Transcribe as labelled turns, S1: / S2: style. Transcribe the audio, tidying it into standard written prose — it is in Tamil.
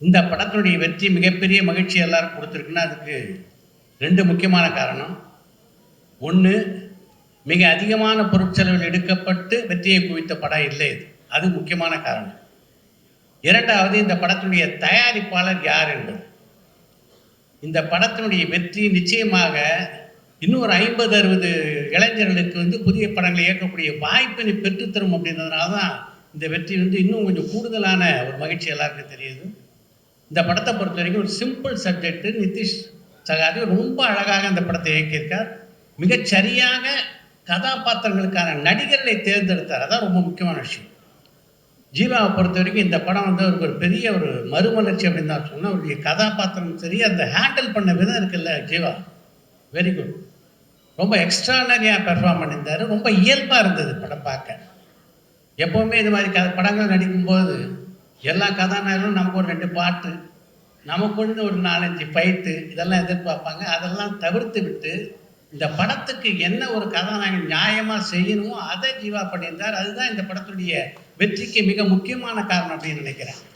S1: இந்த படத்தினுடைய வெற்றி மிகப்பெரிய மகிழ்ச்சி எல்லாரும் குடுத்திருக்குன்னா, அதுக்கு 2 முக்கியமான காரணம். 1 மிக அதிகமான பொருட்செலவில் எடுக்கப்பட்டு வெற்றியை குவித்த படம் இல்லை இது. அது முக்கியமான காரணம். 2வது இந்த படத்தினுடைய தயாரிப்பாளர் யார் என்பது. இந்த படத்தினுடைய வெற்றி நிச்சயமாக இன்னும் ஒரு 50, 60 இளைஞர்களுக்கு புதிய படங்களை இயக்கக்கூடிய வாய்ப்பினை பெற்றுத்தரும் அப்படின்றதுனால தான் இந்த வெற்றி இன்னும் கொஞ்சம் கூடுதலான ஒரு மகிழ்ச்சி எல்லாருக்கும் தெரியுது. இந்த படத்தை பொறுத்தவரைக்கும் ஒரு சிம்பிள் சப்ஜெக்ட். நிதிஷ் சகாதி ரொம்ப அழகாக இந்த படத்தை இயக்கியிருக்கார். மிகச் சரியாக கதாபாத்திரங்களுக்கான நடிகர்களை தேர்ந்தெடுத்தார். அதான் ரொம்ப முக்கியமான விஷயம். ஜீவாவை பொறுத்த வரைக்கும் இந்த படம் ஒரு பெரிய ஒரு மறுமலர்ச்சி அப்படின்னு தான் சொன்னால், அவருடைய கதாபாத்திரம் சரி, அந்த ஹேண்டில் பண்ண விதம் இருக்குல்ல ஜீவா, வெரி குட். ரொம்ப எக்ஸ்ட்ரானரியாக பெர்ஃபார்ம் பண்ணியிருந்தார். ரொம்ப இயல்பாக இருந்தது படம் பார்க்க. எப்போவுமே இது மாதிரி படங்கள் நடிக்கும்போது எல்லா கதாநாயகரும் நமக்கு ஒரு 2 பாட்டு, நமக்கு ஒரு 4-5 ஃபைட்டு இதெல்லாம் எதிர்பார்ப்பாங்க. அதெல்லாம் தவிர்த்து விட்டு இந்த படத்துக்கு என்ன ஒரு கதாநாயகன் நியாயமாக செய்யணுமோ அதை ஜீவா பண்ணியிருந்தார். அதுதான் இந்த படத்துடைய வெற்றிக்கு மிக முக்கியமான காரணம் அப்படின்னு நினைக்கிறேன்.